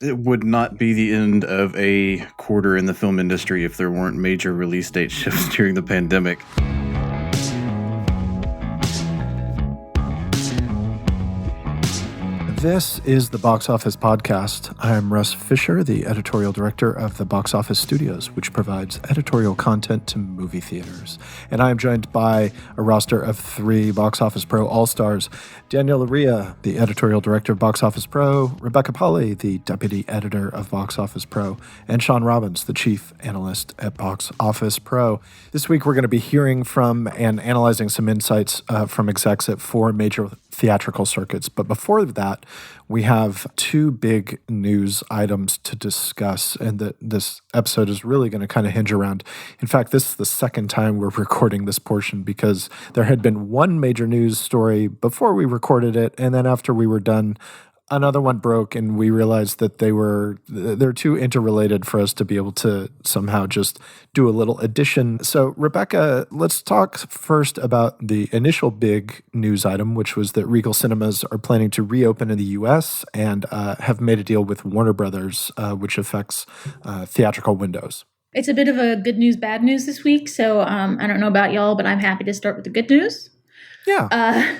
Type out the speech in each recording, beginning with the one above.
It would not be the end of a quarter in the film industry if there weren't major release date shifts during the pandemic. This is the Box Office Podcast. I'm Russ Fischer, the editorial director of the Box Office Studios, which provides editorial content to movie theaters. And I am joined by a roster of 3 Box Office Pro All-Stars: Daniel Loria, the editorial director of Box Office Pro; Rebecca Pahle, the deputy editor of Box Office Pro; and Shawn Robbins, the chief analyst at Box Office Pro. This week, we're going to be hearing from and analyzing some insights from execs at 4 major theatrical circuits. But before that, we have 2 big news items to discuss, and this episode is really going to kind of hinge around. In fact, this is the second time we're recording this portion because there had been one major news story before we recorded it, and then after we were done, another one broke, and we realized that they're too interrelated for us to be able to somehow just do a little addition. So, Rebecca, let's talk first about the initial big news item, which was that Regal Cinemas are planning to reopen in the U.S. and have made a deal with Warner Brothers, which affects theatrical windows. It's a bit of a good news, bad news this week. So I don't know about y'all, but I'm happy to start with the good news. Yeah.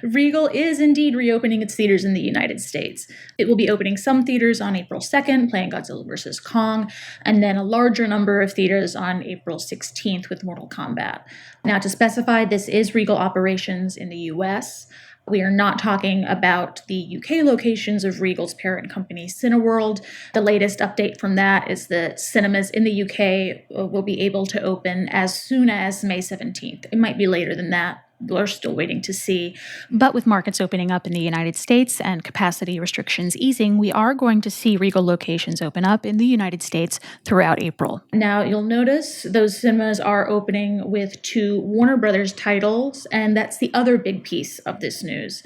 Regal is indeed reopening its theaters in the United States. It will be opening some theaters on April 2nd, playing Godzilla vs. Kong, and then a larger number of theaters on April 16th with Mortal Kombat. Now, to specify, this is Regal operations in the U.S. We are not talking about the UK locations of Regal's parent company, Cineworld. The latest update from that is that cinemas in the UK will be able to open as soon as May 17th. It might be later than that. We're still waiting to see. But with markets opening up in the United States and capacity restrictions easing, we are going to see Regal locations open up in the United States throughout April. Now, you'll notice those cinemas are opening with 2 Warner Brothers titles, and that's the other big piece of this news.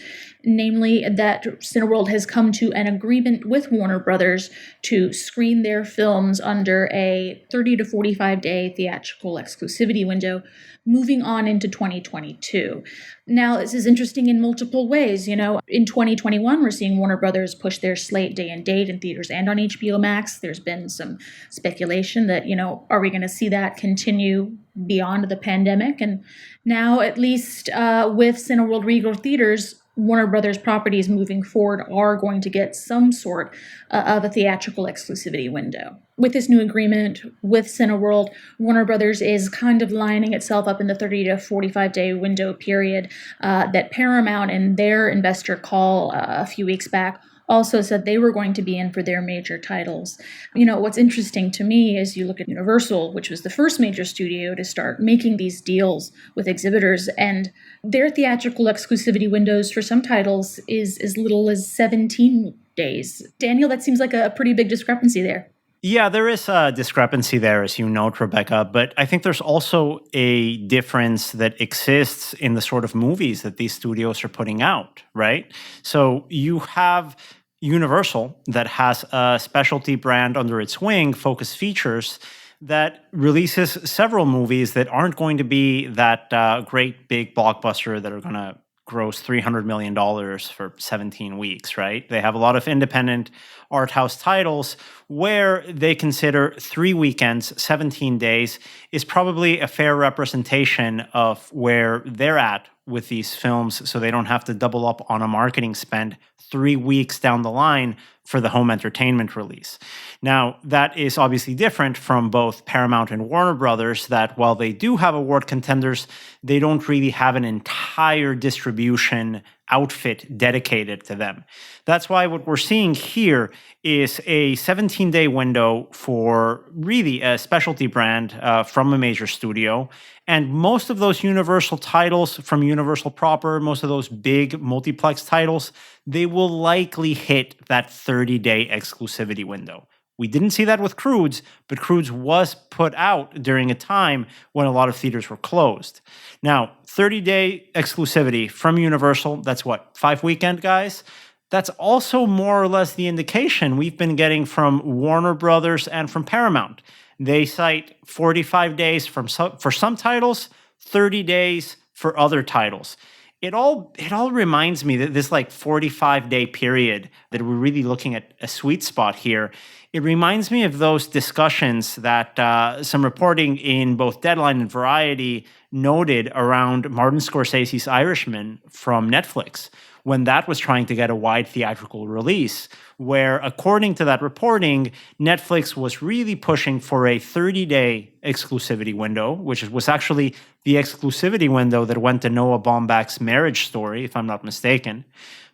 Namely, that Cineworld has come to an agreement with Warner Brothers to screen their films under a 30 to 45-day theatrical exclusivity window, moving on into 2022. Now, this is interesting in multiple ways. You know, in 2021, we're seeing Warner Brothers push their slate day and date in theaters and on HBO Max. There's been some speculation that, are we going to see that continue beyond the pandemic? And now, at least with Cineworld Regal Theaters, Warner Brothers properties moving forward are going to get some sort of a theatrical exclusivity window. With this new agreement with Cineworld, Warner Brothers is kind of lining itself up in the 30 to 45-day window period that Paramount, in their investor call a few weeks back, also said they were going to be in for their major titles. What's interesting to me is you look at Universal, which was the first major studio to start making these deals with exhibitors, and their theatrical exclusivity windows for some titles is as little as 17 days. Daniel, that seems like a pretty big discrepancy there. Yeah, there is a discrepancy there, as you note, Rebecca, but I think there's also a difference that exists in the sort of movies that these studios are putting out, right? So you have Universal that has a specialty brand under its wing, Focus Features, that releases several movies that aren't going to be that great big blockbuster that are going to gross $300 million for 17 weeks, right? They have a lot of independent art house titles where they consider 3 weekends, 17 days, is probably a fair representation of where they're at with these films, so they don't have to double up on a marketing spend 3 weeks down the line for the home entertainment release. Now, that is obviously different from both Paramount and Warner Brothers, that while they do have award contenders, they don't really have an entire distribution outfit dedicated to them. That's why what we're seeing here is a 17-day window for really a specialty brand from a major studio. And most of those Universal titles from Universal proper, most of those big multiplex titles, they will likely hit that 30-day exclusivity window. We didn't see that with Croods, but Croods was put out during a time when a lot of theaters were closed. Now, 30-day exclusivity from Universal, that's what, 5 weekend, guys? That's also more or less the indication we've been getting from Warner Brothers and from Paramount. They cite 45 days for some titles, 30 days for other titles. it all reminds me that this like 45-day period that we're really looking at a sweet spot here. It reminds me of those discussions that some reporting in both Deadline and Variety noted around Martin Scorsese's Irishman from Netflix, when that was trying to get a wide theatrical release, where, according to that reporting, Netflix was really pushing for a 30-day exclusivity window, which was actually the exclusivity window that went to Noah Baumbach's Marriage Story, if I'm not mistaken.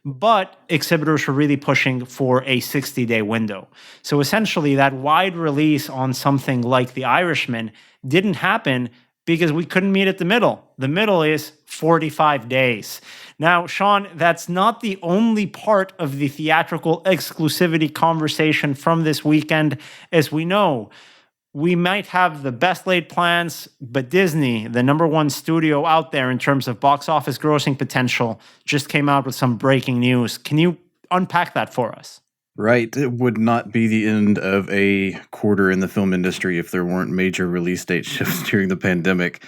But exhibitors were really pushing for a 60-day window. So essentially, that wide release on something like The Irishman didn't happen because we couldn't meet at the middle. The middle is 45 days. Now, Shawn, that's not the only part of the theatrical exclusivity conversation from this weekend. As we know, we might have the best laid plans, but Disney, the number one studio out there in terms of box office grossing potential, just came out with some breaking news. Can you unpack that for us? Right. It would not be the end of a quarter in the film industry if there weren't major release date shifts during the pandemic.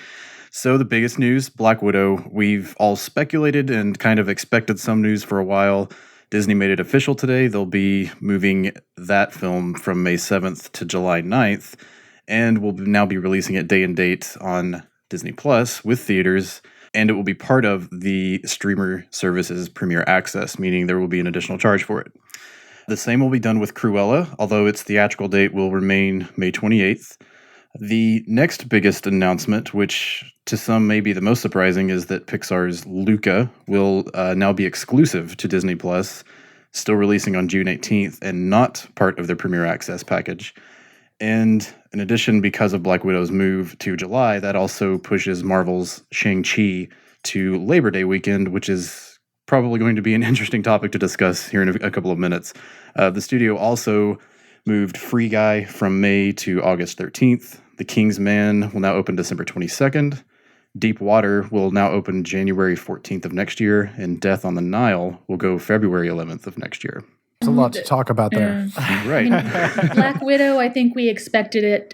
So the biggest news, Black Widow. We've all speculated and kind of expected some news for a while. Disney made it official today. They'll be moving that film from May 7th to July 9th, and will now be releasing it day and date on Disney Plus with theaters, and it will be part of the streamer service's Premier Access, meaning there will be an additional charge for it. The same will be done with Cruella, although its theatrical date will remain May 28th. The next biggest announcement, which to some may be the most surprising, is that Pixar's Luca will now be exclusive to Disney Plus, still releasing on June 18th and not part of their Premier Access package. And in addition, because of Black Widow's move to July, that also pushes Marvel's Shang-Chi to Labor Day weekend, which is probably going to be an interesting topic to discuss here in a couple of minutes. The studio also moved Free Guy from May to August 13th. The King's Man will now open December 22nd. Deep Water will now open January 14th of next year, and Death on the Nile will go February 11th of next year. There's a lot to talk about there. Right. Black Widow, I think we expected it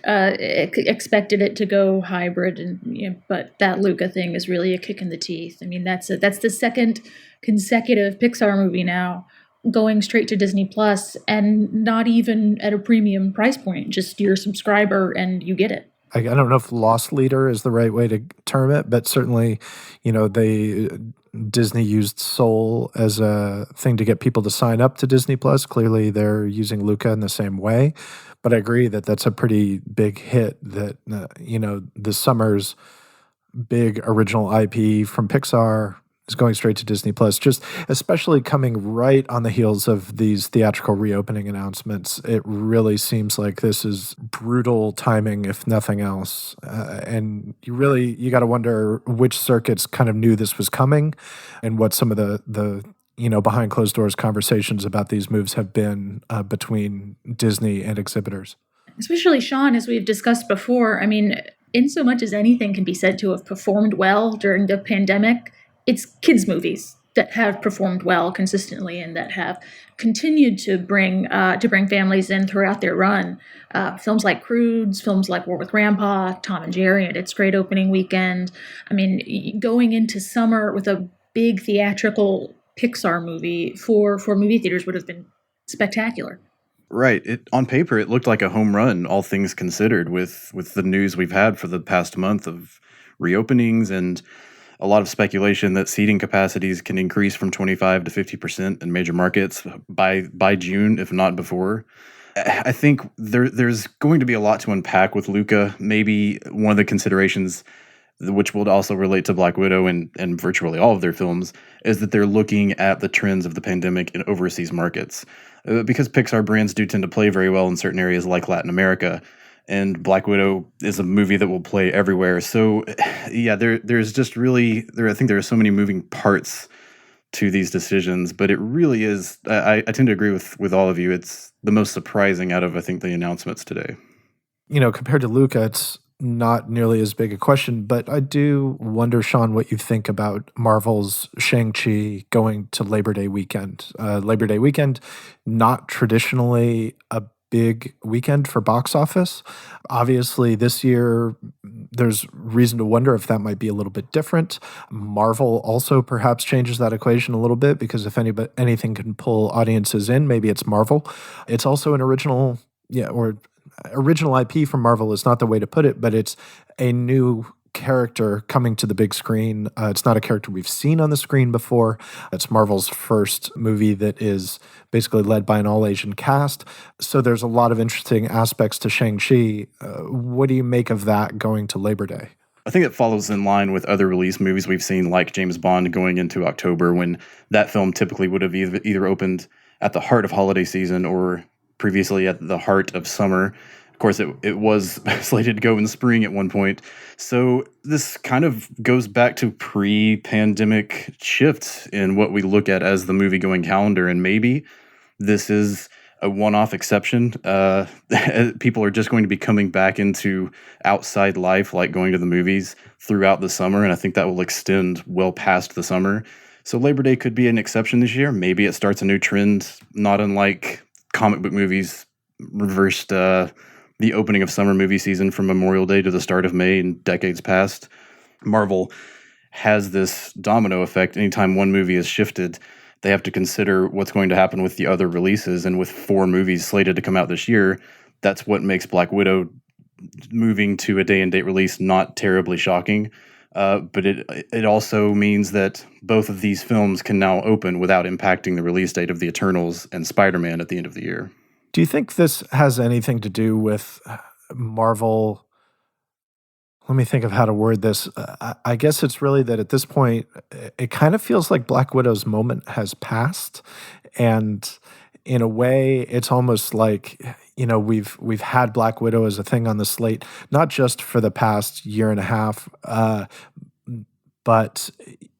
to go hybrid, and but that Luca thing is really a kick in the teeth. I mean, that's the second consecutive Pixar movie now going straight to Disney Plus, and not even at a premium price point. Just you're a subscriber and you get it. I don't know if loss leader is the right way to term it, but certainly, Disney used Soul as a thing to get people to sign up to Disney Plus. Clearly, they're using Luca in the same way. But I agree that that's a pretty big hit. That the summer's big original IP from Pixar is going straight to Disney Plus. Just especially coming right on the heels of these theatrical reopening announcements, it really seems like this is brutal timing, if nothing else. And you got to wonder which circuits kind of knew this was coming, and what some of the behind closed doors conversations about these moves have been between Disney and exhibitors. Especially Shawn, as we've discussed before. I mean, in so much as anything can be said to have performed well during the pandemic, it's kids' movies that have performed well consistently and that have continued to bring families in throughout their run. Films like Croods, films like War with Grandpa, Tom and Jerry and its great opening weekend. I mean, going into summer with a big theatrical Pixar movie for movie theaters would have been spectacular. Right. On paper, it looked like a home run, all things considered, with the news we've had for the past month of reopenings and a lot of speculation that seating capacities can increase from 25 to 50% in major markets by June, if not before. I think there's going to be a lot to unpack with Luca. Maybe one of the considerations, which will also relate to Black Widow and virtually all of their films, is that they're looking at the trends of the pandemic in overseas markets. Because Pixar brands do tend to play very well in certain areas like Latin America, and Black Widow is a movie that will play everywhere. So, yeah, there's just really I think there are so many moving parts to these decisions, but it really is. I tend to agree with all of you. It's the most surprising out of, I think, the announcements today. Compared to Luca, it's not nearly as big a question, but I do wonder, Shawn, what you think about Marvel's Shang-Chi going to Labor Day weekend. Labor Day weekend, not traditionally a big weekend for box office. Obviously, this year, there's reason to wonder if that might be a little bit different. Marvel also perhaps changes that equation a little bit, because if anything can pull audiences in, maybe it's Marvel. It's also an original IP from Marvel is not the way to put it, but it's a new character coming to the big screen. It's not a character we've seen on the screen before. It's Marvel's first movie that is basically led by an all-Asian cast. So there's a lot of interesting aspects to Shang-Chi. What do you make of that going to Labor Day? I think it follows in line with other release movies we've seen, like James Bond going into October, when that film typically would have either opened at the heart of holiday season or previously at the heart of summer. Of course, it was slated to go in the spring at one point. So this kind of goes back to pre-pandemic shifts in what we look at as the movie-going calendar. And maybe this is a one-off exception. People are just going to be coming back into outside life, like going to the movies throughout the summer. And I think that will extend well past the summer. So Labor Day could be an exception this year. Maybe it starts a new trend, not unlike comic book movies reversed the opening of summer movie season from Memorial Day to the start of May in decades past. Marvel has this domino effect. Anytime one movie is shifted, they have to consider what's going to happen with the other releases. And with 4 movies slated to come out this year, that's what makes Black Widow moving to a day-and-date release not terribly shocking. But it also means that both of these films can now open without impacting the release date of The Eternals and Spider-Man at the end of the year. Do you think this has anything to do with Marvel? Let me think of how to word this. I guess it's really that at this point, it kind of feels like Black Widow's moment has passed. And in a way, it's almost like, we've had Black Widow as a thing on the slate, not just for the past year and a half, but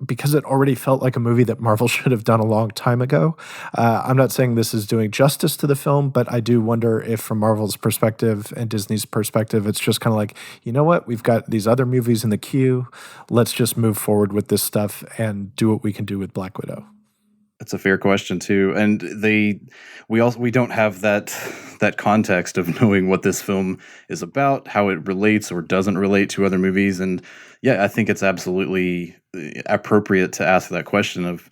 because it already felt like a movie that Marvel should have done a long time ago. I'm not saying this is doing justice to the film, but I do wonder if from Marvel's perspective and Disney's perspective, it's just kind of like, you know what, we've got these other movies in the queue. Let's just move forward with this stuff and do what we can do with Black Widow. That's a fair question too, and we don't have that context of knowing what this film is about, how it relates or doesn't relate to other movies, and yeah, I think it's absolutely appropriate to ask that question of,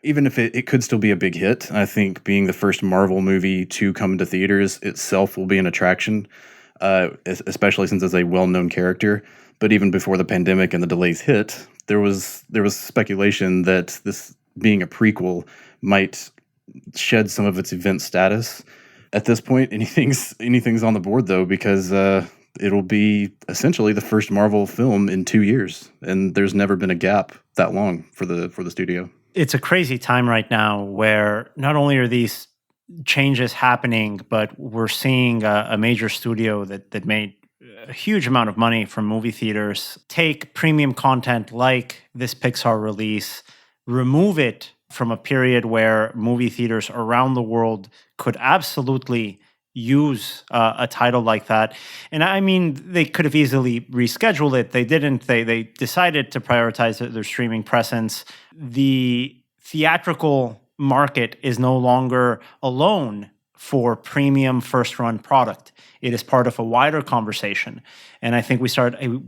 even if it could still be a big hit. I think being the first Marvel movie to come to theaters itself will be an attraction, especially since it's a well-known character. But even before the pandemic and the delays hit, there was speculation that this being a prequel might shed some of its event status. At this point, anything's on the board though, because it'll be essentially the first Marvel film in 2 years, and there's never been a gap that long for the studio. It's a crazy time right now where not only are these changes happening, but we're seeing a major studio that made a huge amount of money from movie theaters take premium content like this Pixar release, remove it from a period where movie theaters around the world could absolutely use a title like that. And I mean, they could have easily rescheduled it. They didn't. They decided to prioritize their streaming presence. The theatrical market is no longer alone for premium first-run product. It is part of a wider conversation. And I think we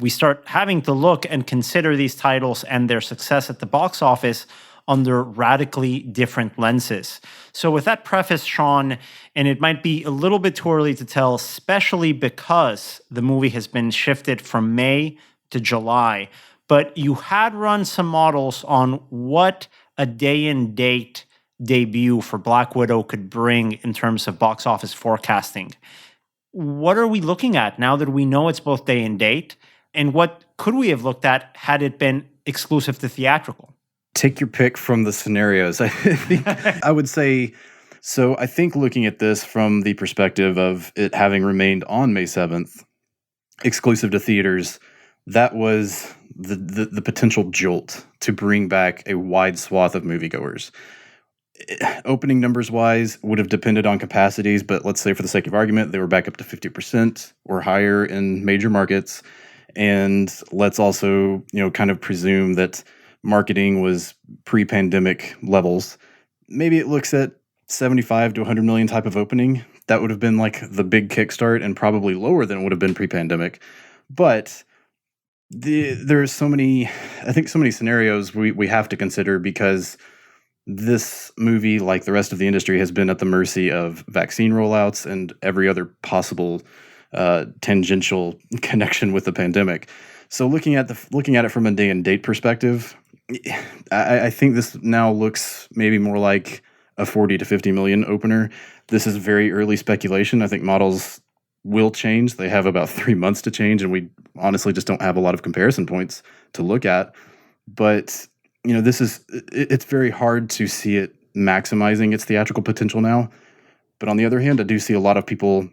start having to look and consider these titles and their success at the box office under radically different lenses. So with that preface, Shawn, and it might be a little bit too early to tell, especially because the movie has been shifted from May to July, but you had run some models on what a day-and-date debut for Black Widow could bring in terms of box office forecasting. What are we looking at now that we know it's both day and date? And what could we have looked at had it been exclusive to theatrical? Take your pick from the scenarios. I think I would say, so I think looking at this from the perspective of it having remained on May 7th, exclusive to theaters, that was the potential jolt to bring back a wide swath of moviegoers. Opening numbers wise would have depended on capacities, but let's say for the sake of argument, they were back up to 50% or higher in major markets. And let's also, kind of presume that marketing was pre-pandemic levels. Maybe it looks at 75 to 100 million type of opening. That would have been like the big kickstart and probably lower than it would have been pre-pandemic. But there's so many scenarios we have to consider, because this movie, like the rest of the industry, has been at the mercy of vaccine rollouts and every other possible tangential connection with the pandemic. So looking at it from a day and date perspective, I think this now looks maybe more like a 40 to 50 million opener. This is very early speculation. I think models will change. They have about 3 months to change, and we honestly just don't have a lot of comparison points to look at. But, it's very hard to see it maximizing its theatrical potential now. But on the other hand, I do see a lot of people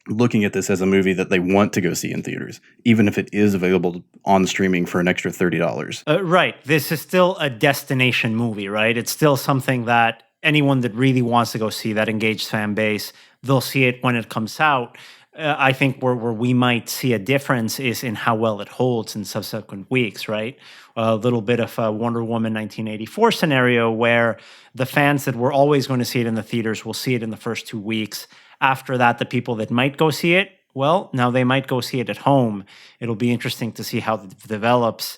looking at this as a movie that they want to go see in theaters, even if it is available on streaming for an extra $30. Right. This is still a destination movie, right? It's still something that anyone that really wants to go see, that engaged fan base, they'll see it when it comes out. I think where we might see a difference is in how well it holds in subsequent weeks, right? A little bit of a Wonder Woman 1984 scenario where the fans that were always going to see it in the theaters will see it in the first 2 weeks. After that, the people that might go see it, well, now they might go see it at home. It'll be interesting to see how it develops.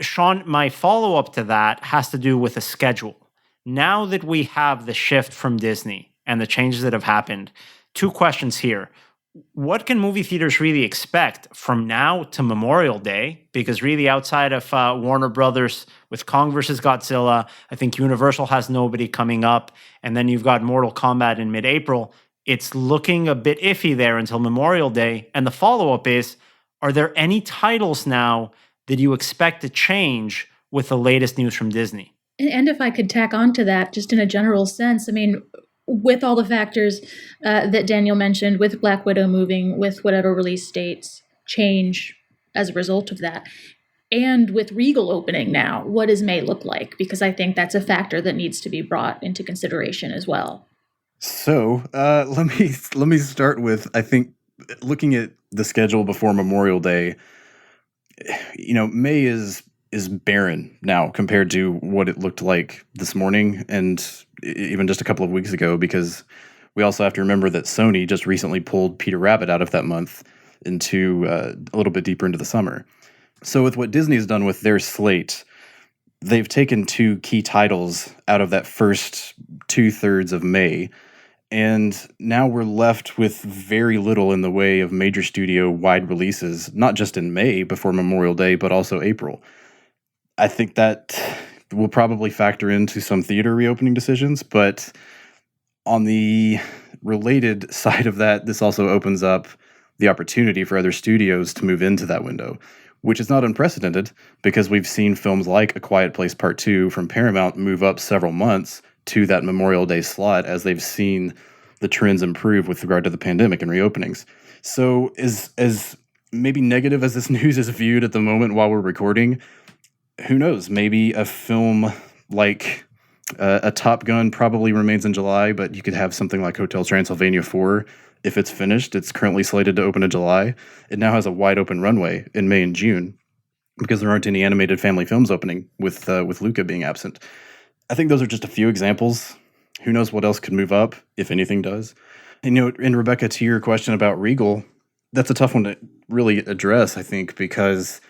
Shawn, my follow-up to that has to do with the schedule. Now that we have the shift from Disney and the changes that have happened, 2 questions here. What can movie theaters really expect from now to Memorial Day? Because really, outside of Warner Brothers with Kong vs. Godzilla, I think Universal has nobody coming up. And then you've got Mortal Kombat in mid-April. It's looking a bit iffy there until Memorial Day. And the follow-up is, are there any titles now that you expect to change with the latest news from Disney? And if I could tack on to that, just in a general sense, I mean, with all the factors that Daniel mentioned, with Black Widow moving, with whatever release dates change as a result of that, and with Regal opening now, what does May look like? Because I think that's a factor that needs to be brought into consideration as well. So let me start with, I think, looking at the schedule before Memorial Day. May is barren now compared to what it looked like this morning and even just a couple of weeks ago, because we also have to remember that Sony just recently pulled Peter Rabbit out of that month into a little bit deeper into the summer. So with what Disney's done with their slate, they've taken 2 key titles out of that first 2/3 of May, and now we're left with very little in the way of major studio wide releases, not just in May before Memorial Day, but also April. I think that will probably factor into some theater reopening decisions, but on the related side of that, this also opens up the opportunity for other studios to move into that window, which is not unprecedented, because we've seen films like A Quiet Place Part 2 from Paramount move up several months to that Memorial Day slot as they've seen the trends improve with regard to the pandemic and reopenings. So as maybe negative as this news is viewed at the moment while we're recording, who knows? Maybe a film like a Top Gun probably remains in July, but you could have something like Hotel Transylvania 4. If it's finished, it's currently slated to open in July. It now has a wide open runway in May and June because there aren't any animated family films opening with Luca being absent. I think those are just a few examples. Who knows what else could move up, if anything does. And, and Rebecca, to your question about Regal, that's a tough one to really address, I think, because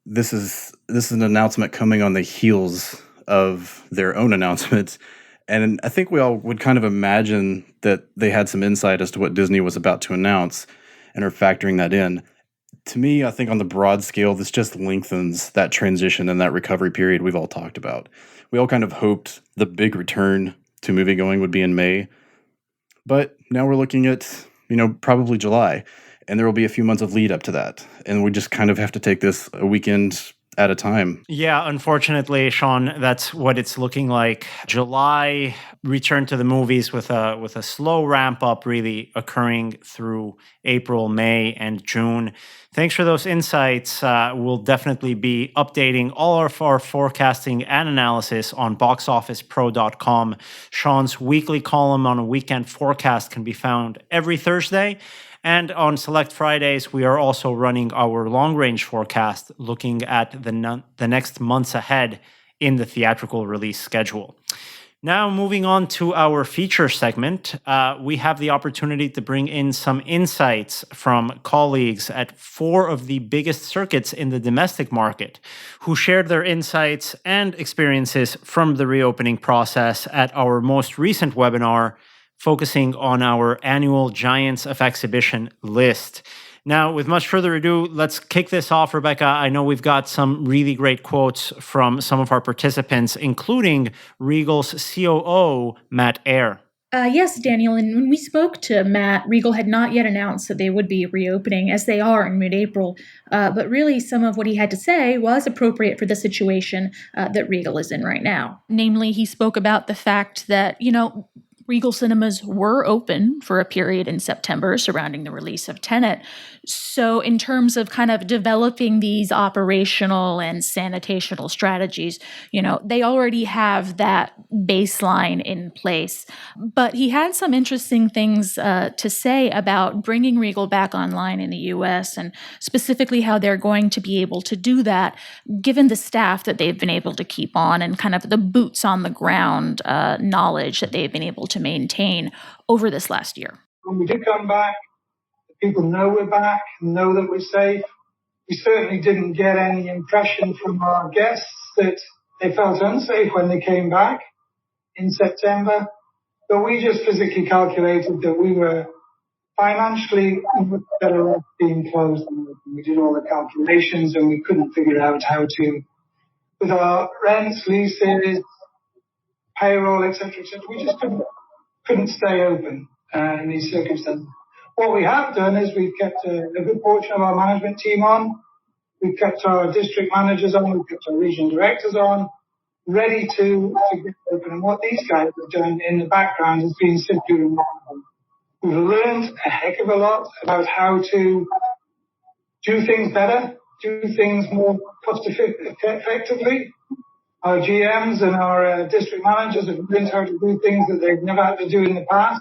this is an announcement coming on the heels of their own announcement. And I think we all would kind of imagine that they had some insight as to what Disney was about to announce and are factoring that in. To me, I think on the broad scale, this just lengthens that transition and that recovery period we've all talked about. We all kind of hoped the big return to moviegoing would be in May, but now we're looking at, probably July, and there will be a few months of lead up to that. And we just kind of have to take this a weekend at a time. Yeah, unfortunately, Shawn, that's what it's looking like. July return to the movies with a slow ramp up really occurring through April, May, and June. Thanks for those insights. We'll definitely be updating all of our forecasting and analysis on boxofficepro.com. Shawn's weekly column on a weekend forecast can be found every Thursday. And on select Fridays, we are also running our long-range forecast, looking at the next months ahead in the theatrical release schedule. Now, moving on to our feature segment, we have the opportunity to bring in some insights from colleagues at 4 of the biggest circuits in the domestic market who shared their insights and experiences from the reopening process at our most recent webinar, focusing on our annual Giants of Exhibition list. Now, with much further ado, let's kick this off, Rebecca. I know we've got some really great quotes from some of our participants, including Regal's COO, Matt Eyre. Yes, Daniel, and when we spoke to Matt, Regal had not yet announced that they would be reopening, as they are in mid-April. But really, some of what he had to say was appropriate for the situation that Regal is in right now. Namely, he spoke about the fact that, Regal Cinemas were open for a period in September surrounding the release of Tenet. So in terms of kind of developing these operational and sanitational strategies, they already have that baseline in place. But he had some interesting things to say about bringing Regal back online in the U.S. and specifically how they're going to be able to do that, given the staff that they've been able to keep on and kind of the boots on the ground knowledge that they've been able to maintain over this last year. When we do come back, people know we're back, know that we're safe. We certainly didn't get any impression from our guests that they felt unsafe when they came back in September. But we just physically calculated that we were financially much better off being closed. We did all the calculations and we couldn't figure out how to, with our rents, leases, payroll, etc., we just couldn't stay open in these circumstances. What we have done is we've kept a good portion of our management team on. We've kept our district managers on. We've kept our regional directors on, ready to get open. And what these guys have done in the background has been simply remarkable. We've learned a heck of a lot about how to do things better, do things more cost effectively. Our GMs and our district managers have learned how to do things that they've never had to do in the past,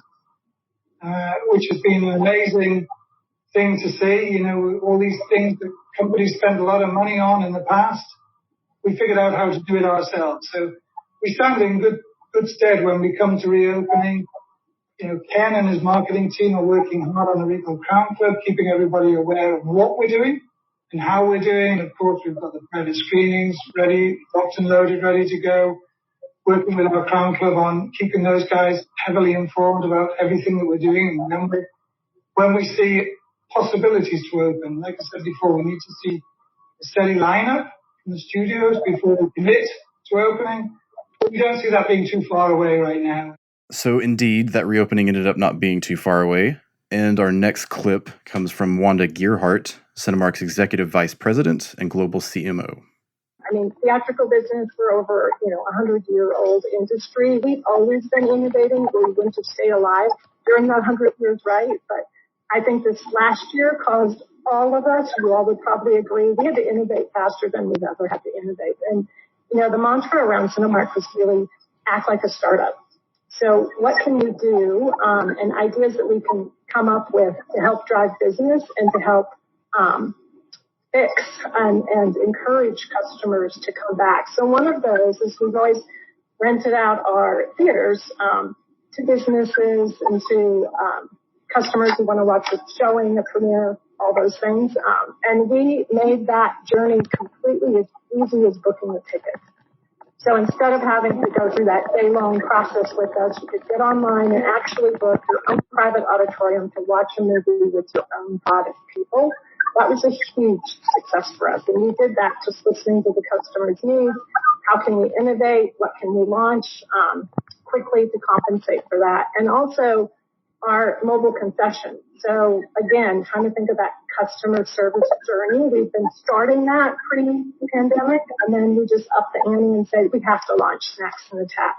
which has been an amazing thing to see. All these things that companies spend a lot of money on in the past, we figured out how to do it ourselves. So we stand in good stead when we come to reopening. Ken and his marketing team are working hard on the Regal Crown Club, keeping everybody aware of what we're doing and how we're doing. Of course, we've got the private screenings ready, locked and loaded, ready to go. Working with our Crown Club on keeping those guys heavily informed about everything that we're doing. And when we see possibilities to open, like I said before, we need to see a steady lineup in the studios before we commit to opening. But we don't see that being too far away right now. So indeed, that reopening ended up not being too far away. And our next clip comes from Wanda Gearhart, Cinemark's Executive Vice President and Global CMO. Theatrical business, we're over, 100-year-old industry. We've always been innovating. We wouldn't have stayed alive during that 100 years, right? But I think this last year caused all of us, you all would probably agree, we had to innovate faster than we've ever had to innovate. And, the mantra around Cinemark was really act like a startup. So what can we do, and ideas that we can come up with to help drive business and to help fix and encourage customers to come back. So one of those is we've always rented out our theaters to businesses and to customers who want to watch a showing, a premiere, all those things. And we made that journey completely as easy as booking a ticket. So instead of having to go through that day-long process with us, you could get online and actually book your own private auditorium to watch a movie with your own pod of people. That was a huge success for us. And we did that just listening to the customer's needs. How can we innovate? What can we launch quickly to compensate for that? And also our mobile concession. So again, trying to think of that customer service journey. We've been starting that pre-pandemic, and then we just upped the ante and said we have to launch snacks in the tap.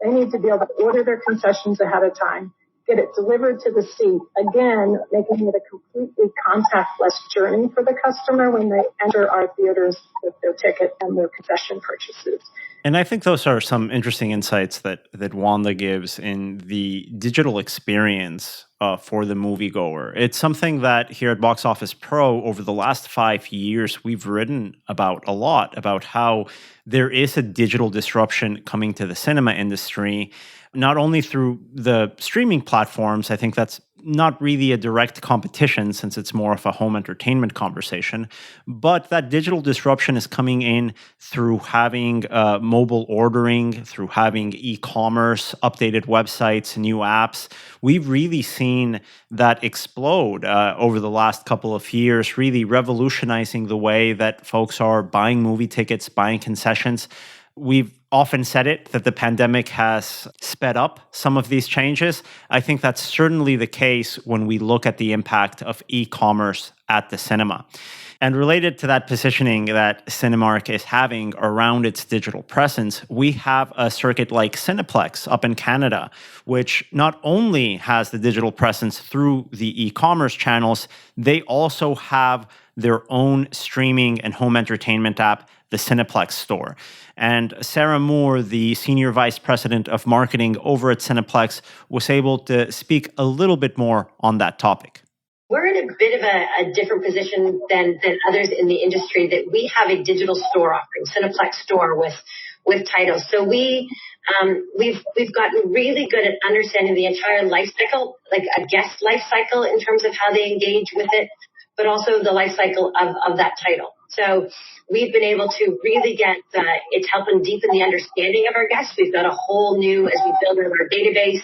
They need to be able to order their concessions ahead of time, get it delivered to the seat, again, making it a completely contactless journey for the customer when they enter our theaters with their ticket and their concession purchases. And I think those are some interesting insights that Wanda gives in the digital experience for the moviegoer. It's something that here at Box Office Pro, over the last 5 years, we've written about a lot, about how there is a digital disruption coming to the cinema industry, not only through the streaming platforms. I think that's not really a direct competition since it's more of a home entertainment conversation, but that digital disruption is coming in through having mobile ordering, through having e-commerce, updated websites, new apps. We've really seen that explode over the last couple of years, really revolutionizing the way that folks are buying movie tickets, buying concessions. We've often said it, that the pandemic has sped up some of these changes. I think that's certainly the case when we look at the impact of e-commerce at the cinema. And related to that positioning that Cinemark is having around its digital presence, we have a circuit like Cineplex up in Canada, which not only has the digital presence through the e-commerce channels, they also have their own streaming and home entertainment app, the Cineplex Store. And Sarah Moore, the Senior Vice President of Marketing over at Cineplex, was able to speak a little bit more on that topic. We're in a bit of a different position than others in the industry, that we have a digital store offering, Cineplex Store, with titles. So we've gotten really good at understanding the entire life cycle, like a guest life cycle in terms of how they engage with it, but also the life cycle of that title. So we've been able to really get, it's helping deepen the understanding of our guests. We've got a whole new, as we build our database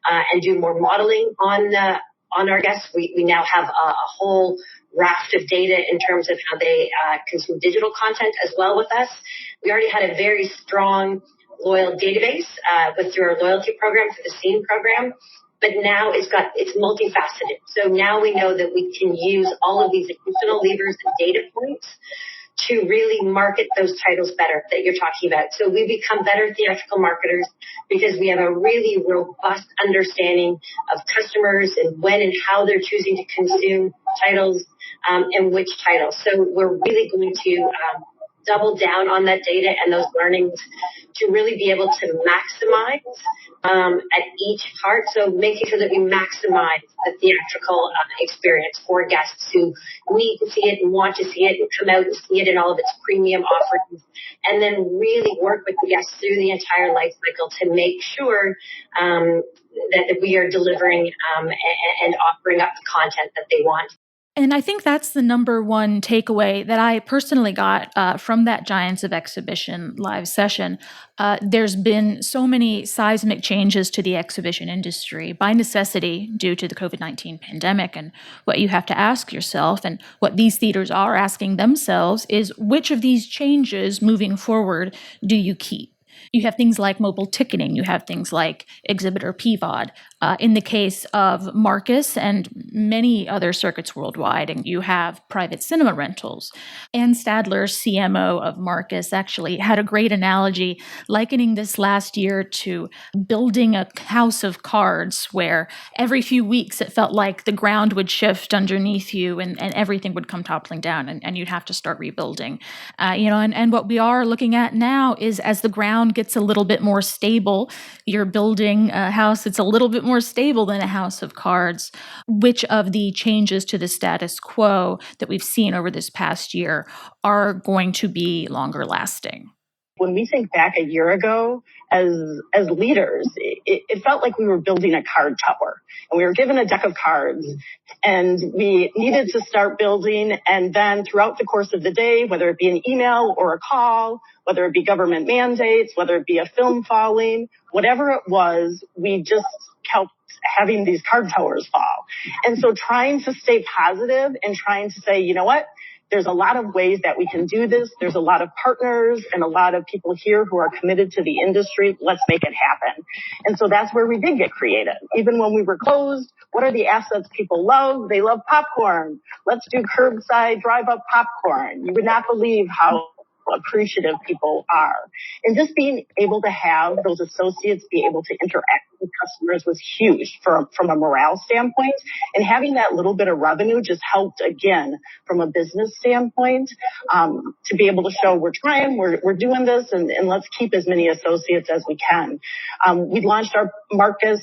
and do more modeling on our guests, we now have a whole raft of data in terms of how they consume digital content as well with us. We already had a very strong loyal database through our loyalty program, through the Scene program. But now it's multifaceted. So now we know that we can use all of these additional levers and data points to really market those titles better that you're talking about. So we become better theatrical marketers because we have a really robust understanding of customers and when and how they're choosing to consume titles and which titles. So we're really going to double down on that data and those learnings to really be able to maximize at each part. So making sure that we maximize the theatrical experience for guests who need to see it and want to see it and come out and see it in all of its premium offerings, and then really work with the guests through the entire life cycle to make sure that we are delivering and offering up the content that they want. And I think that's the number one takeaway that I personally got from that Giants of Exhibition live session. There's been so many seismic changes to the exhibition industry by necessity due to the COVID-19 pandemic. And what you have to ask yourself, and what these theaters are asking themselves, is which of these changes moving forward do you keep? You have things like mobile ticketing. You have things like exhibitor PVOD. In the case of Marcus and many other circuits worldwide, and you have private cinema rentals. Ann Stadler, CMO of Marcus, actually had a great analogy likening this last year to building a house of cards where every few weeks it felt like the ground would shift underneath you and everything would come toppling down and you'd have to start rebuilding. And what we are looking at now is as the ground gets a little bit more stable, you're building a house that's a little bit more stable than a house of cards. Which of the changes to the status quo that we've seen over this past year are going to be longer lasting? When we think back a year ago, as leaders, it felt like we were building a card tower. And we were given a deck of cards and we needed to start building. And then throughout the course of the day, whether it be an email or a call, whether it be government mandates, whether it be a film falling, whatever it was, we just kept having these card towers fall. And so trying to stay positive and trying to say, you know what? There's a lot of ways that we can do this. There's a lot of partners and a lot of people here who are committed to the industry. Let's make it happen. And so that's where we did get creative. Even when we were closed, what are the assets people love? They love popcorn. Let's do curbside drive-up popcorn. You would not believe how appreciative people are. And just being able to have those associates be able to interact with customers was huge from a morale standpoint. And having that little bit of revenue just helped, again, from a business standpoint, to be able to show we're trying, we're doing this, and let's keep as many associates as we can. We launched our Marcus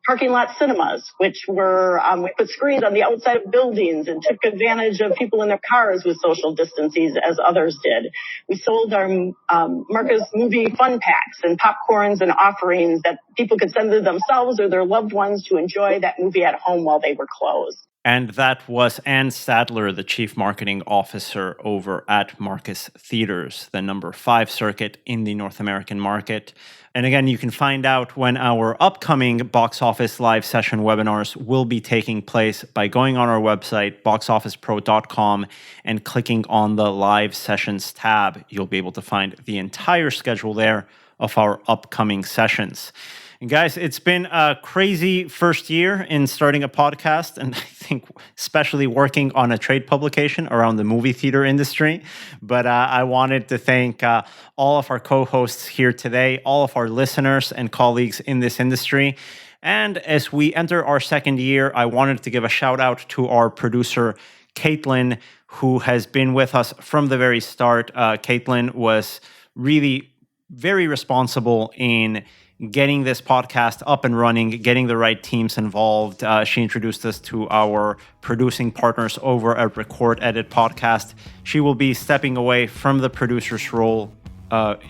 parking lot cinemas, which were, we put screens on the outside of buildings and took advantage of people in their cars with social distances as others did. We sold our Marcus movie fun packs and popcorns and offerings that people could send to themselves or their loved ones to enjoy that movie at home while they were closed. And that was Ann Sadler, the Chief Marketing Officer over at Marcus Theaters, the number 5 circuit in the North American market. And again, you can find out when our upcoming box office live session webinars will be taking place by going on our website, boxofficepro.com, and clicking on the live sessions tab. You'll be able to find the entire schedule there of our upcoming sessions. And guys, it's been a crazy first year in starting a podcast, and I think especially working on a trade publication around the movie theater industry. But I wanted to thank all of our co-hosts here today, all of our listeners and colleagues in this industry. And as we enter our second year, I wanted to give a shout out to our producer, Caitlin, who has been with us from the very start. Caitlin was really very responsible in getting this podcast up and running, getting the right teams involved. She introduced us to our producing partners over at Record Edit Podcast. She will be stepping away from the producer's role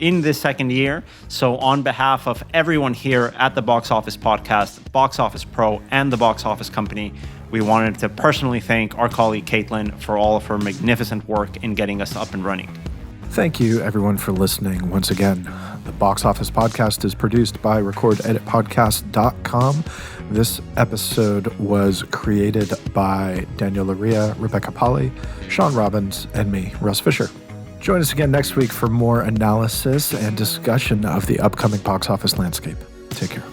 in this second year. So on behalf of everyone here at the Box Office Podcast, Box Office Pro, and the Box Office Company, we wanted to personally thank our colleague Caitlin for all of her magnificent work in getting us up and running. Thank you, everyone, for listening once again. The Box Office Podcast is produced by recordeditpodcast.com. This episode was created by Daniel Loria, Rebecca Pahle, Shawn Robbins, and me, Russ Fischer. Join us again next week for more analysis and discussion of the upcoming box office landscape. Take care.